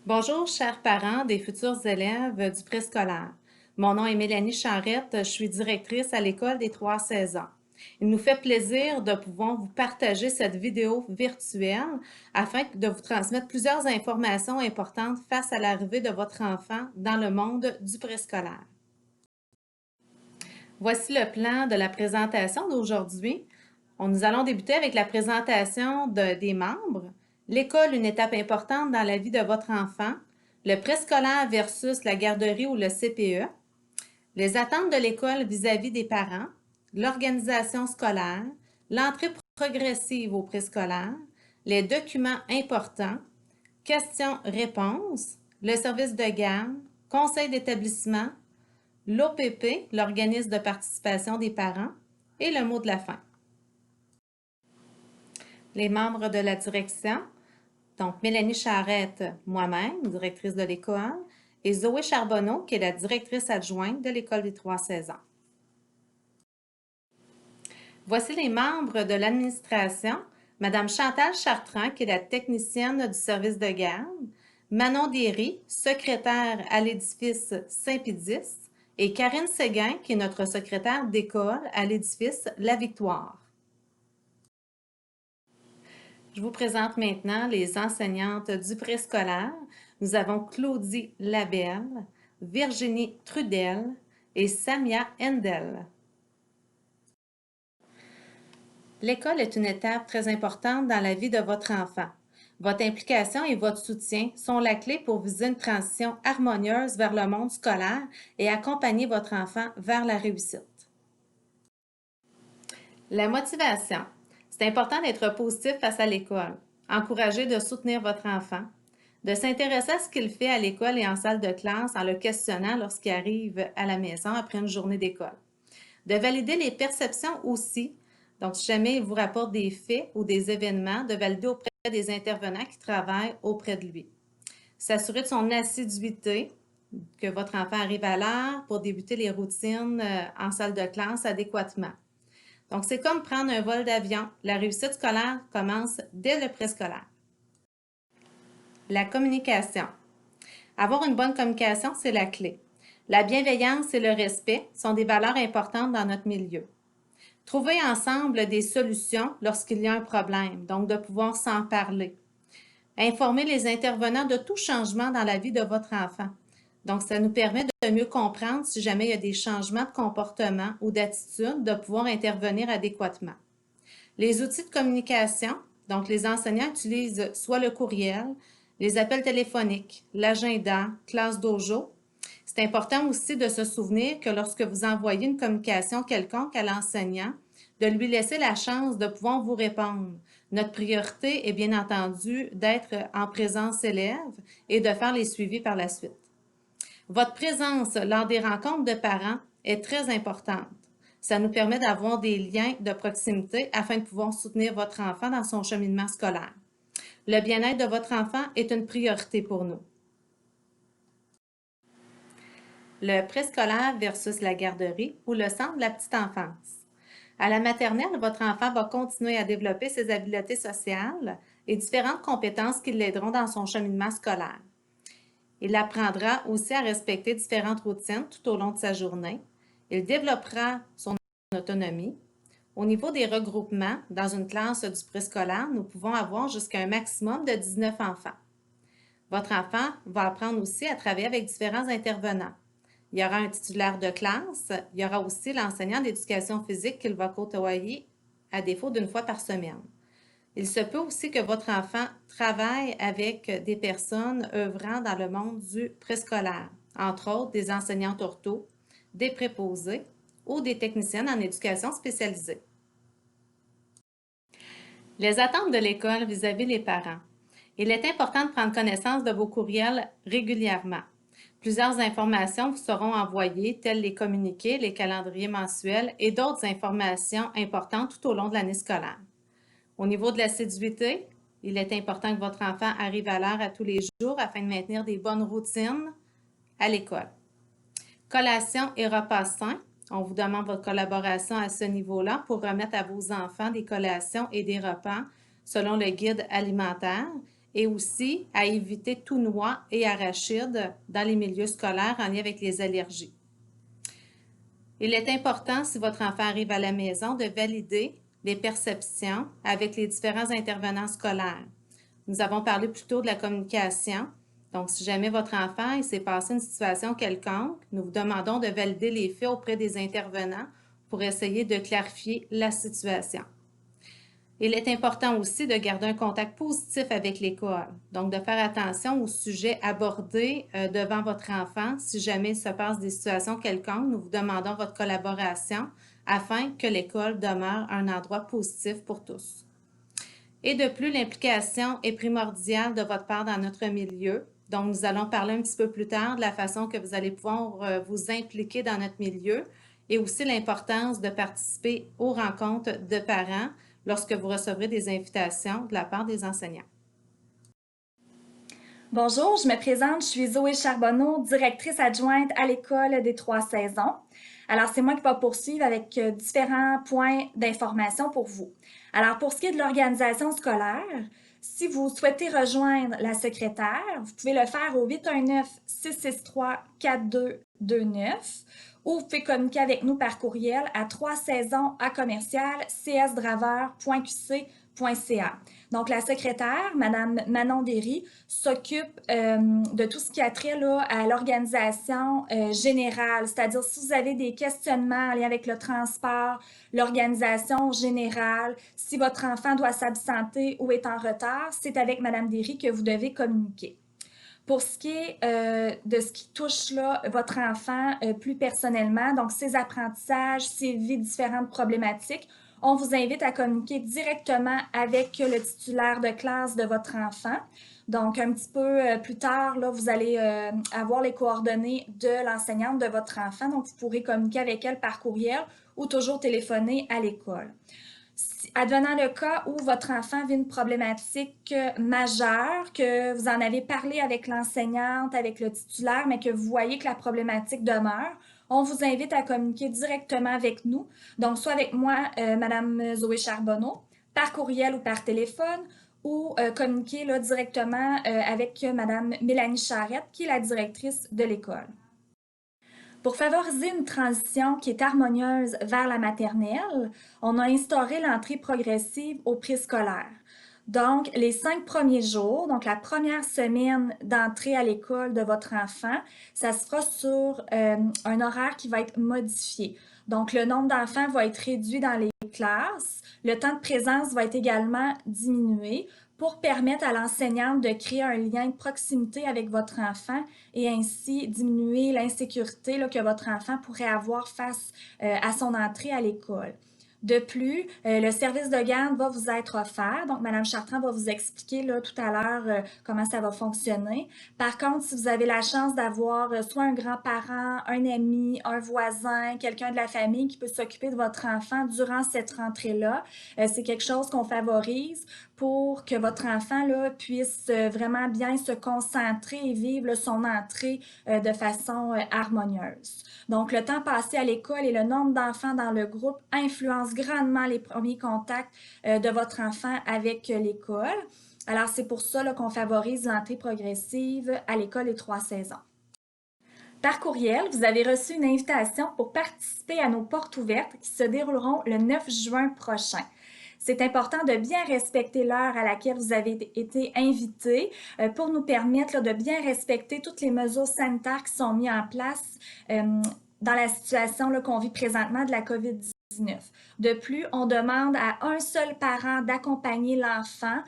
Bonjour, chers parents des futurs élèves du préscolaire. Mon nom est Mélanie Charrette, je suis directrice à l'École des 3 saisons. Il nous fait plaisir de pouvoir vous partager cette vidéo virtuelle afin de vous transmettre plusieurs informations importantes face à l'arrivée de votre enfant dans le monde du préscolaire. Voici le plan de la présentation d'aujourd'hui. Nous allons débuter avec la présentation des membres. L'école, une étape importante dans la vie de votre enfant. Le préscolaire versus la garderie ou le CPE. Les attentes de l'école vis-à-vis des parents. L'organisation scolaire. L'entrée progressive au préscolaire. Les documents importants. Questions-réponses. Le service de garde. Conseil d'établissement. L'OPP, l'organisme de participation des parents, et le mot de la fin. Les membres de la direction, donc Mélanie Charrette, moi-même, directrice de l'école, et Zoé Charbonneau, qui est la directrice adjointe de l'École des 3 saisons. Voici les membres de l'administration. Madame Chantal Chartrand, qui est la technicienne du service de garde. Manon Derry, secrétaire à l'édifice Saint-Pédis. Et Karine Séguin, qui est notre secrétaire d'école à l'édifice La Victoire. Je vous présente maintenant les enseignantes du préscolaire. Nous avons Claudie Labelle, Virginie Trudel et Samia Endel. L'école est une étape très importante dans la vie de votre enfant. Votre implication et votre soutien sont la clé pour viser une transition harmonieuse vers le monde scolaire et accompagner votre enfant vers la réussite. La motivation. C'est important d'être positif face à l'école. Encouragez de soutenir votre enfant, de s'intéresser à ce qu'il fait à l'école et en salle de classe en le questionnant lorsqu'il arrive à la maison après une journée d'école. De valider les perceptions aussi. Donc, si jamais il vous rapporte des faits ou des événements, de valider auprès des intervenants qui travaillent auprès de lui. S'assurer de son assiduité, que votre enfant arrive à l'heure pour débuter les routines en salle de classe adéquatement. Donc, c'est comme prendre un vol d'avion. La réussite scolaire commence dès le préscolaire. La communication. Avoir une bonne communication, c'est la clé. La bienveillance et le respect sont des valeurs importantes dans notre milieu. Trouver ensemble des solutions lorsqu'il y a un problème, donc de pouvoir s'en parler. Informer les intervenants de tout changement dans la vie de votre enfant. Donc, ça nous permet de mieux comprendre si jamais il y a des changements de comportement ou d'attitude, de pouvoir intervenir adéquatement. Les outils de communication, donc les enseignants utilisent soit le courriel, les appels téléphoniques, l'agenda, classe dojo. C'est important aussi de se souvenir que lorsque vous envoyez une communication quelconque à l'enseignant, de lui laisser la chance de pouvoir vous répondre. Notre priorité est bien entendu d'être en présence élève et de faire les suivis par la suite. Votre présence lors des rencontres de parents est très importante. Ça nous permet d'avoir des liens de proximité afin de pouvoir soutenir votre enfant dans son cheminement scolaire. Le bien-être de votre enfant est une priorité pour nous. Le préscolaire versus la garderie ou le centre de la petite enfance. À la maternelle, votre enfant va continuer à développer ses habiletés sociales et différentes compétences qui l'aideront dans son cheminement scolaire. Il apprendra aussi à respecter différentes routines tout au long de sa journée. Il développera son autonomie. Au niveau des regroupements, dans une classe du préscolaire, nous pouvons avoir jusqu'à un maximum de 19 enfants. Votre enfant va apprendre aussi à travailler avec différents intervenants. Il y aura un titulaire de classe, il y aura aussi l'enseignant d'éducation physique qu'il va côtoyer à défaut d'une fois par semaine. Il se peut aussi que votre enfant travaille avec des personnes œuvrant dans le monde du préscolaire, entre autres des enseignantes ortho, des préposés ou des techniciennes en éducation spécialisée. Les attentes de l'école vis-à-vis des parents. Il est important de prendre connaissance de vos courriels régulièrement. Plusieurs informations vous seront envoyées, telles les communiqués, les calendriers mensuels et d'autres informations importantes tout au long de l'année scolaire. Au niveau de l'assiduité, il est important que votre enfant arrive à l'heure à tous les jours afin de maintenir des bonnes routines à l'école. Collation et repas sains. On vous demande votre collaboration à ce niveau-là pour remettre à vos enfants des collations et des repas selon le guide alimentaire et aussi à éviter tout noix et arachides dans les milieux scolaires en lien avec les allergies. Il est important, si votre enfant arrive à la maison, de valider les perceptions avec les différents intervenants scolaires. Nous avons parlé plus tôt de la communication. Donc, si jamais votre enfant il s'est passé une situation quelconque, nous vous demandons de valider les faits auprès des intervenants pour essayer de clarifier la situation. Il est important aussi de garder un contact positif avec l'école, donc de faire attention aux sujets abordés devant votre enfant. Si jamais il se passe des situations quelconques, nous vous demandons votre collaboration afin que l'école demeure un endroit positif pour tous. Et de plus, l'implication est primordiale de votre part dans notre milieu. Donc, nous allons parler un petit peu plus tard de la façon que vous allez pouvoir vous impliquer dans notre milieu et aussi l'importance de participer aux rencontres de parents lorsque vous recevrez des invitations de la part des enseignants. Bonjour, je me présente, je suis Zoé Charbonneau, directrice adjointe à l'École des 3 saisons. Alors, c'est moi qui vais poursuivre avec différents points d'information pour vous. Alors, pour ce qui est de l'organisation scolaire, si vous souhaitez rejoindre la secrétaire, vous pouvez le faire au 819-663-4229 ou vous pouvez communiquer avec nous par courriel à 3saisons@csdraveur.qc.ca. Donc, la secrétaire, Mme Manon Derry, s'occupe de tout ce qui a trait là, à l'organisation générale, c'est-à-dire si vous avez des questionnements en lien avec le transport, l'organisation générale, si votre enfant doit s'absenter ou est en retard, c'est avec Mme Derry que vous devez communiquer. Pour ce qui est de ce qui touche là, votre enfant plus personnellement, donc ses apprentissages, s'il vit différentes problématiques, on vous invite à communiquer directement avec le titulaire de classe de votre enfant. Donc, un petit peu plus tard, là, vous allez avoir les coordonnées de l'enseignante de votre enfant. Donc, vous pourrez communiquer avec elle par courriel ou toujours téléphoner à l'école. Advenant le cas où votre enfant vit une problématique majeure, que vous en avez parlé avec l'enseignante, avec le titulaire, mais que vous voyez que la problématique demeure, on vous invite à communiquer directement avec nous, donc soit avec moi, Mme Zoé Charbonneau, par courriel ou par téléphone, ou communiquer là, directement avec Mme Mélanie Charette, qui est la directrice de l'école. Pour favoriser une transition qui est harmonieuse vers la maternelle, on a instauré l'entrée progressive au préscolaire. Donc, les 5 premiers jours, donc la première semaine d'entrée à l'école de votre enfant, ça se fera sur un horaire qui va être modifié. Donc, le nombre d'enfants va être réduit dans les classes. Le temps de présence va être également diminué pour permettre à l'enseignante de créer un lien de proximité avec votre enfant et ainsi diminuer l'insécurité que votre enfant pourrait avoir face à son entrée à l'école. De plus, le service de garde va vous être offert. Donc, Mme Chartrand va vous expliquer là, tout à l'heure comment ça va fonctionner. Par contre, si vous avez la chance d'avoir soit un grand-parent, un ami, un voisin, quelqu'un de la famille qui peut s'occuper de votre enfant durant cette rentrée-là, c'est quelque chose qu'on favorise pour que votre enfant là, puisse vraiment bien se concentrer et vivre là, son entrée de façon harmonieuse. Donc, le temps passé à l'école et le nombre d'enfants dans le groupe influencent grandement les premiers contacts de votre enfant avec l'école. Alors, c'est pour ça qu'on favorise l'entrée progressive à l'école des 3 saisons. Par courriel, vous avez reçu une invitation pour participer à nos portes ouvertes qui se dérouleront le 9 juin prochain. C'est important de bien respecter l'heure à laquelle vous avez été invité pour nous permettre de bien respecter toutes les mesures sanitaires qui sont mises en place dans la situation qu'on vit présentement de la COVID-19. De plus, on demande à un seul parent d'accompagner l'enfant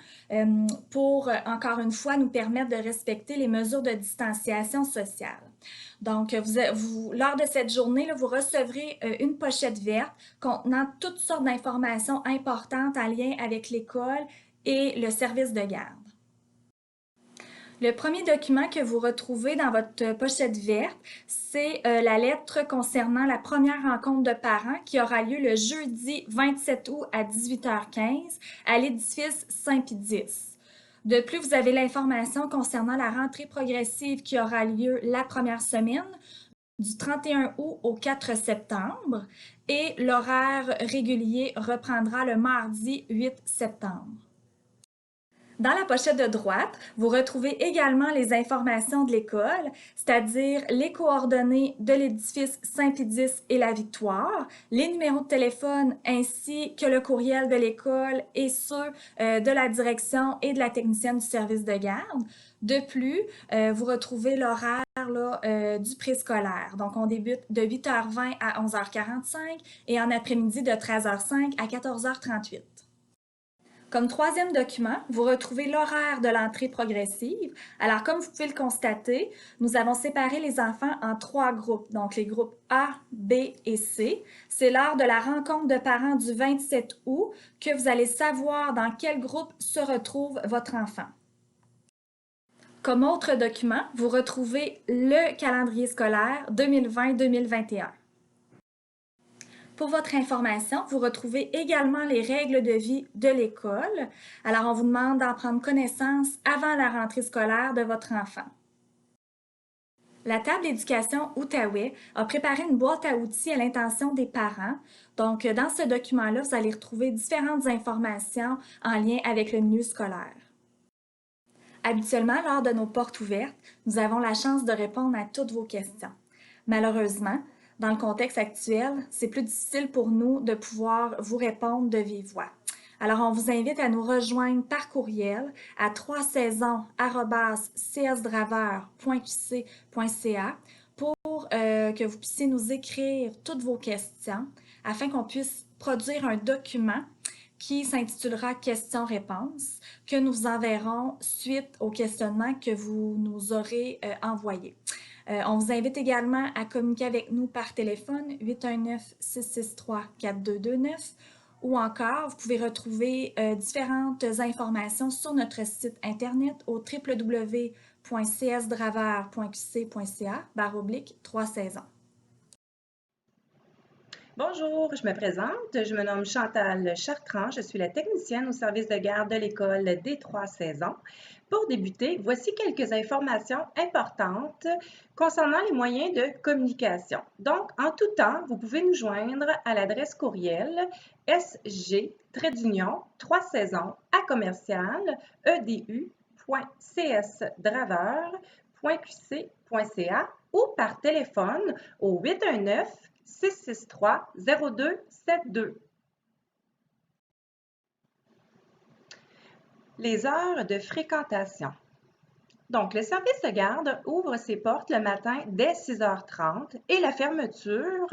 pour, encore une fois, nous permettre de respecter les mesures de distanciation sociale. Donc, lors de cette journée, là, vous recevrez une pochette verte contenant toutes sortes d'informations importantes en lien avec l'école et le service de garde. Le premier document que vous retrouvez dans votre pochette verte, c'est la lettre concernant la première rencontre de parents qui aura lieu le jeudi 27 août à 18h15 à l'édifice Saint-Pédis. De plus, vous avez l'information concernant la rentrée progressive qui aura lieu la première semaine, du 31 août au 4 septembre, et l'horaire régulier reprendra le mardi 8 septembre. Dans la pochette de droite, vous retrouvez également les informations de l'école, c'est-à-dire les coordonnées de l'édifice Saint-Pédis et la Victoire, les numéros de téléphone ainsi que le courriel de l'école et ceux de la direction et de la technicienne du service de garde. De plus, vous retrouvez l'horaire du préscolaire. Donc, on débute de 8h20 à 11h45 et en après-midi de 13h05 à 14h38. Comme troisième document, vous retrouvez l'horaire de l'entrée progressive. Alors, comme vous pouvez le constater, nous avons séparé les enfants en 3 groupes, donc les groupes A, B et C. C'est lors de la rencontre de parents du 27 août que vous allez savoir dans quel groupe se retrouve votre enfant. Comme autre document, vous retrouvez le calendrier scolaire 2020-2021. Pour votre information, vous retrouvez également les règles de vie de l'école. Alors, on vous demande d'en prendre connaissance avant la rentrée scolaire de votre enfant. La table d'éducation Outaouais a préparé une boîte à outils à l'intention des parents. Donc, dans ce document-là, vous allez retrouver différentes informations en lien avec le milieu scolaire. Habituellement, lors de nos portes ouvertes, nous avons la chance de répondre à toutes vos questions. Malheureusement, dans le contexte actuel, c'est plus difficile pour nous de pouvoir vous répondre de vive voix. Alors, on vous invite à nous rejoindre par courriel à 3saisons@csdraveur.qc.ca pour que vous puissiez nous écrire toutes vos questions afin qu'on puisse produire un document qui s'intitulera Questions-réponses que nous enverrons suite au questionnement que vous nous aurez envoyé. On vous invite également à communiquer avec nous par téléphone 819-663-4229 ou encore vous pouvez retrouver différentes informations sur notre site internet au www.csdraveur.qc.ca/3 saisons. Bonjour, je me présente. Je me nomme Chantal Chartrand. Je suis la technicienne au service de garde de l'école des 3 saisons. Pour débuter, voici quelques informations importantes concernant les moyens de communication. Donc, en tout temps, vous pouvez nous joindre à l'adresse courriel sg-edu.csdraveur.qc.ca ou par téléphone au 819-663-0272. Les heures de fréquentation. Donc, le service de garde ouvre ses portes le matin dès 6h30 et la fermeture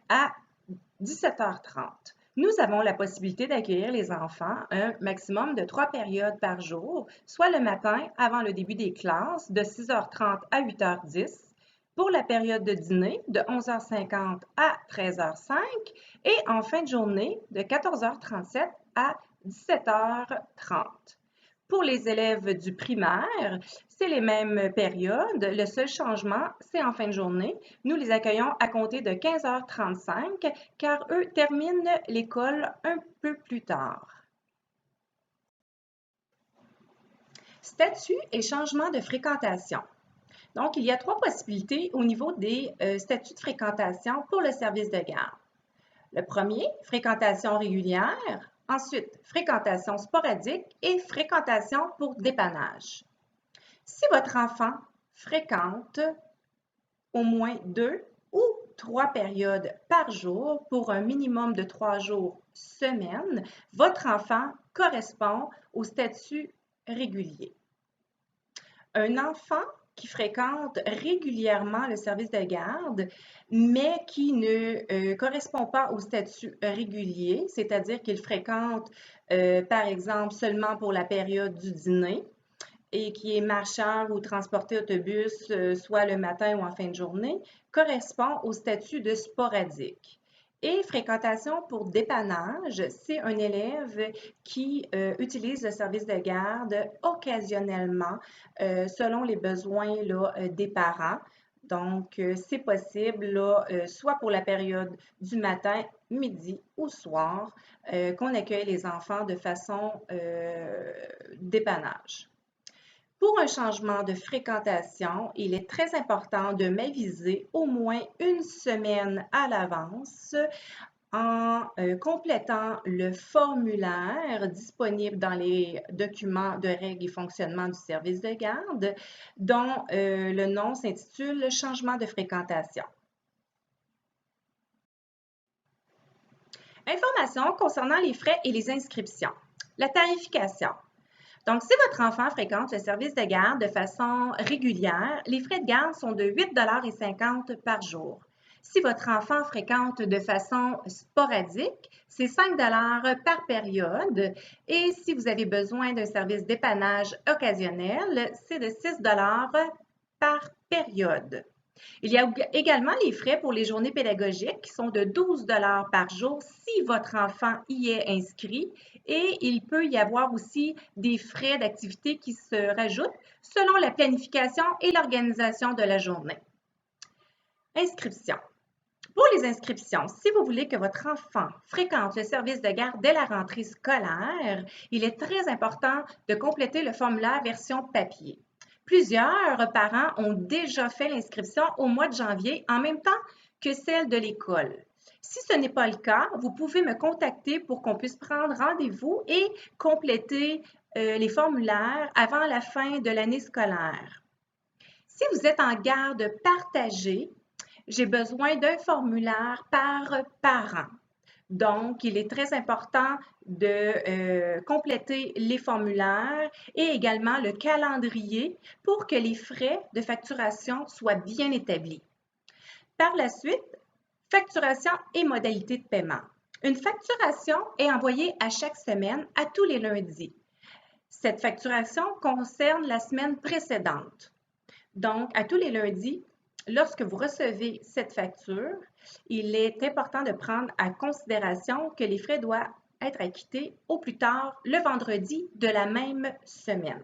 à 17h30. Nous avons la possibilité d'accueillir les enfants un maximum de 3 périodes par jour, soit le matin avant le début des classes de 6h30 à 8h10, pour la période de dîner de 11h50 à 13h05 et en fin de journée de 14h37 à 17h30. Pour les élèves du primaire, c'est les mêmes périodes. Le seul changement, c'est en fin de journée. Nous les accueillons à compter de 15h35 car eux terminent l'école un peu plus tard. Statut et changement de fréquentation. Donc, il y a 3 possibilités au niveau des statuts de fréquentation pour le service de garde. Le premier, fréquentation régulière. Ensuite, fréquentation sporadique et fréquentation pour dépannage. Si votre enfant fréquente au moins 2 ou 3 périodes par jour pour un minimum de 3 jours semaine, votre enfant correspond au statut régulier. Un enfant qui fréquente régulièrement le service de garde, mais qui ne correspond pas au statut régulier, c'est-à-dire qu'il fréquente, par exemple, seulement pour la période du dîner et qui est marcheur ou transporté autobus, soit le matin ou en fin de journée, correspond au statut de sporadique. Et fréquentation pour dépannage, c'est un élève qui utilise le service de garde occasionnellement selon les besoins des parents. Donc, c'est possible, soit pour la période du matin, midi ou soir, qu'on accueille les enfants de façon dépannage. Pour un changement de fréquentation, il est très important de m'aviser au moins une semaine à l'avance en complétant le formulaire disponible dans les documents de règles et fonctionnement du service de garde, dont le nom s'intitule « Changement de fréquentation ». Informations concernant les frais et les inscriptions. La tarification. Donc, si votre enfant fréquente le service de garde de façon régulière, les frais de garde sont de 8,50 $ par jour. Si votre enfant fréquente de façon sporadique, c'est 5 $ par période. Et si vous avez besoin d'un service d'épanage occasionnel, c'est de 6 $ par période. Il y a également les frais pour les journées pédagogiques qui sont de 12 $ par jour si votre enfant y est inscrit et il peut y avoir aussi des frais d'activité qui se rajoutent selon la planification et l'organisation de la journée. Inscription. Pour les inscriptions, si vous voulez que votre enfant fréquente le service de garde dès la rentrée scolaire, il est très important de compléter le formulaire version papier. Plusieurs parents ont déjà fait l'inscription au mois de janvier en même temps que celle de l'école. Si ce n'est pas le cas, vous pouvez me contacter pour qu'on puisse prendre rendez-vous et compléter les formulaires avant la fin de l'année scolaire. Si vous êtes en garde partagée, j'ai besoin d'un formulaire par parent. Donc, il est très important de compléter les formulaires et également le calendrier pour que les frais de facturation soient bien établis. Par la suite, facturation et modalités de paiement. Une facturation est envoyée à chaque semaine, à tous les lundis. Cette facturation concerne la semaine précédente. Donc, à tous les lundis, lorsque vous recevez cette facture, il est important de prendre en considération que les frais doivent être acquittés au plus tard le vendredi de la même semaine.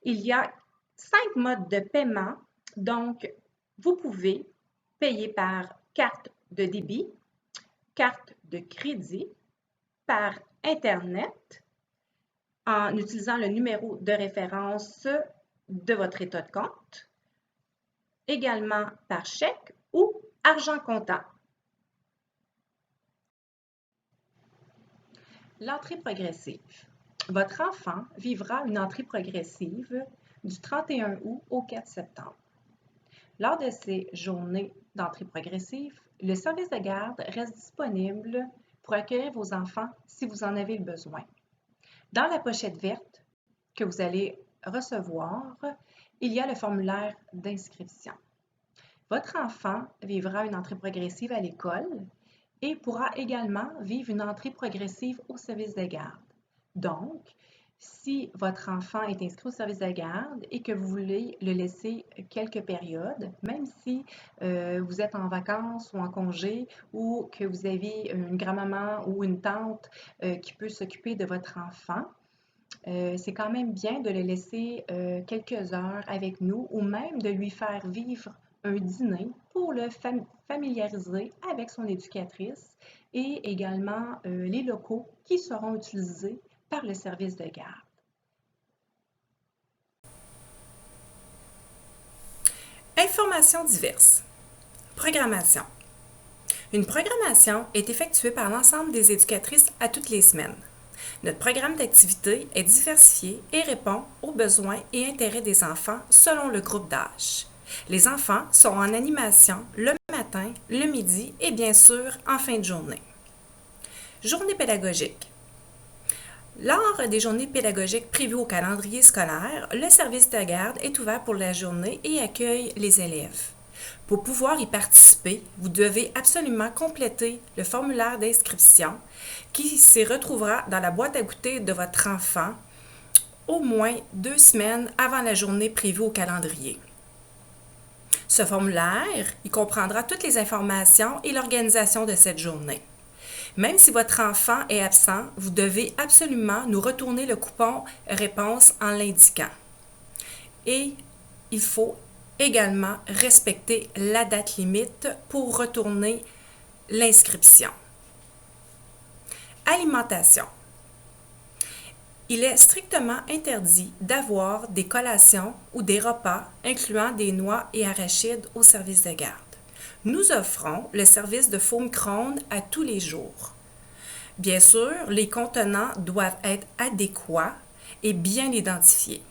Il y a 5 modes de paiement, donc vous pouvez payer par carte de débit, carte de crédit, par Internet, en utilisant le numéro de référence de votre état de compte, également par chèque ou argent comptant. L'entrée progressive. Votre enfant vivra une entrée progressive du 31 août au 4 septembre. Lors de ces journées d'entrée progressive, le service de garde reste disponible pour accueillir vos enfants si vous en avez le besoin. Dans la pochette verte que vous allez recevoir, il y a le formulaire d'inscription. Votre enfant vivra une entrée progressive à l'école et pourra également vivre une entrée progressive au service de garde. Donc, si votre enfant est inscrit au service de garde et que vous voulez le laisser quelques périodes, même si vous êtes en vacances ou en congé ou que vous avez une grand-maman ou une tante qui peut s'occuper de votre enfant, c'est quand même bien de le laisser quelques heures avec nous ou même de lui faire vivre un dîner pour le familiariser avec son éducatrice et également les locaux qui seront utilisés par le service de garde. Informations diverses. Programmation. Une programmation est effectuée par l'ensemble des éducatrices à toutes les semaines. Notre programme d'activité est diversifié et répond aux besoins et intérêts des enfants selon le groupe d'âge. Les enfants sont en animation le matin, le midi et bien sûr en fin de journée. Journée pédagogique. Lors des journées pédagogiques prévues au calendrier scolaire, le service de garde est ouvert pour la journée et accueille les élèves. Pour pouvoir y participer, vous devez absolument compléter le formulaire d'inscription qui s'y retrouvera dans la boîte à goûter de votre enfant au moins 2 semaines avant la journée prévue au calendrier. Ce formulaire, il comprendra toutes les informations et l'organisation de cette journée. Même si votre enfant est absent, vous devez absolument nous retourner le coupon réponse en l'indiquant. Et il faut également respecter la date limite pour retourner l'inscription. Alimentation. Il est strictement interdit d'avoir des collations ou des repas incluant des noix et arachides au service de garde. Nous offrons le service de foam Krone à tous les jours. Bien sûr, les contenants doivent être adéquats et bien identifiés.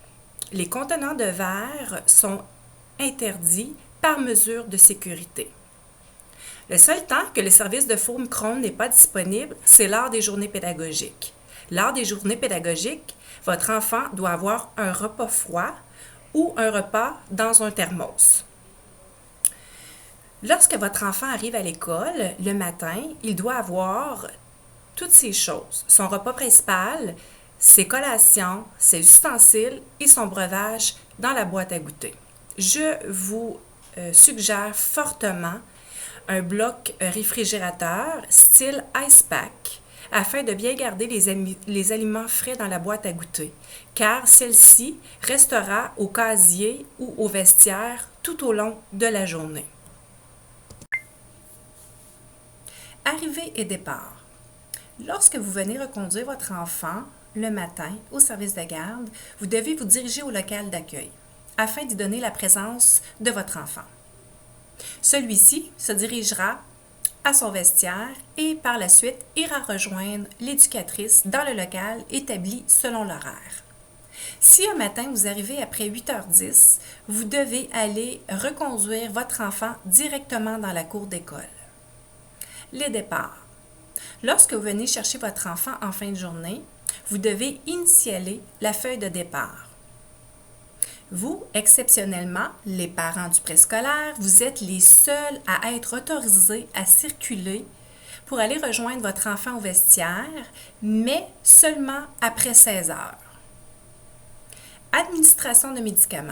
Les contenants de verre sont interdits par mesure de sécurité. Le seul temps que le service de foam Krone n'est pas disponible, c'est lors des journées pédagogiques. Lors des journées pédagogiques, votre enfant doit avoir un repas froid ou un repas dans un thermos. Lorsque votre enfant arrive à l'école le matin, il doit avoir toutes ces choses, son repas principal, ses collations, ses ustensiles et son breuvage dans la boîte à goûter. Je vous suggère fortement un bloc réfrigérateur style Ice Pack afin de bien garder les aliments frais dans la boîte à goûter, car celle-ci restera au casier ou au vestiaire tout au long de la journée. Arrivée et départ. Lorsque vous venez reconduire votre enfant le matin au service de garde, vous devez vous diriger au local d'accueil afin d'y donner la présence de votre enfant. Celui-ci se dirigera à son vestiaire et par la suite ira rejoindre l'éducatrice dans le local établi selon l'horaire. Si un matin vous arrivez après 8h10, vous devez aller reconduire votre enfant directement dans la cour d'école. Les départs. Lorsque vous venez chercher votre enfant en fin de journée, vous devez initialer la feuille de départ. Vous, exceptionnellement, les parents du préscolaire, vous êtes les seuls à être autorisés à circuler pour aller rejoindre votre enfant au vestiaire, mais seulement après 16 heures. Administration de médicaments.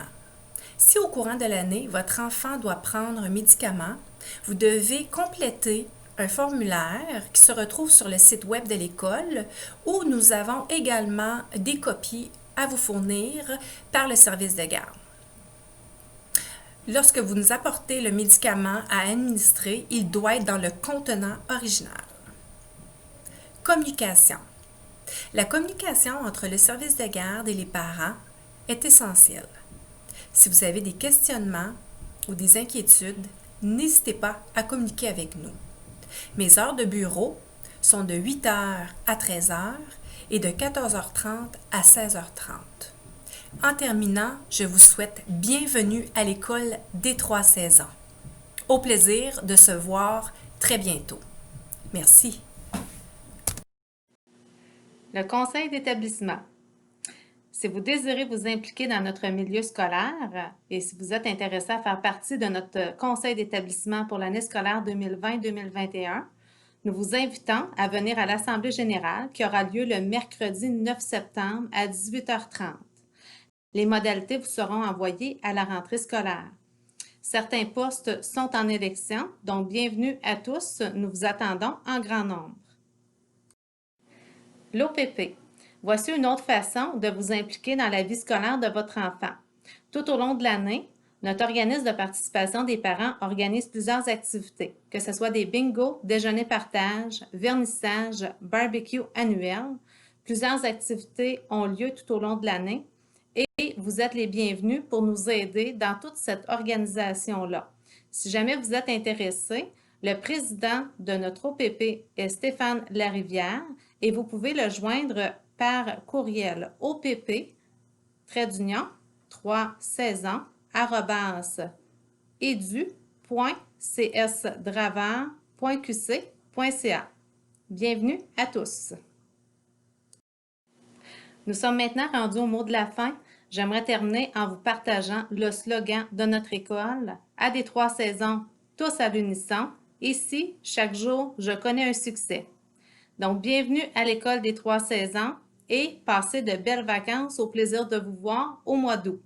Si au courant de l'année, votre enfant doit prendre un médicament, vous devez compléter un formulaire qui se retrouve sur le site web de l'école où nous avons également des copies à vous fournir par le service de garde. Lorsque vous nous apportez le médicament à administrer, il doit être dans le contenant original. Communication. La communication entre le service de garde et les parents est essentielle. Si vous avez des questionnements ou des inquiétudes, n'hésitez pas à communiquer avec nous. Mes heures de bureau sont de 8h à 13h et de 14h30 à 16h30. En terminant, je vous souhaite bienvenue à l'école des 3 saisons. Au plaisir de se voir très bientôt. Merci. Le conseil d'établissement. Si vous désirez vous impliquer dans notre milieu scolaire et si vous êtes intéressé à faire partie de notre conseil d'établissement pour l'année scolaire 2020-2021, nous vous invitons à venir à l'Assemblée générale qui aura lieu le mercredi 9 septembre à 18h30. Les modalités vous seront envoyées à la rentrée scolaire. Certains postes sont en élection, donc bienvenue à tous. Nous vous attendons en grand nombre. L'OPP. Voici une autre façon de vous impliquer dans la vie scolaire de votre enfant. Tout au long de l'année, notre organisme de participation des parents organise plusieurs activités, que ce soit des bingos, déjeuner partage, vernissage, barbecue annuel. Plusieurs activités ont lieu tout au long de l'année et vous êtes les bienvenus pour nous aider dans toute cette organisation-là. Si jamais vous êtes intéressé, le président de notre OPP est Stéphane Larivière et vous pouvez le joindre par courriel opp-3saison@edu.csdravant.qc.ca. Bienvenue à tous. Nous sommes maintenant rendus au mot de la fin. J'aimerais terminer en vous partageant le slogan de notre école. À des 3 saisons, tous à l'unisson. Ici, chaque jour, je connais un succès. Donc, bienvenue à l'école des 3 saisons et passez de belles vacances au plaisir de vous voir au mois d'août.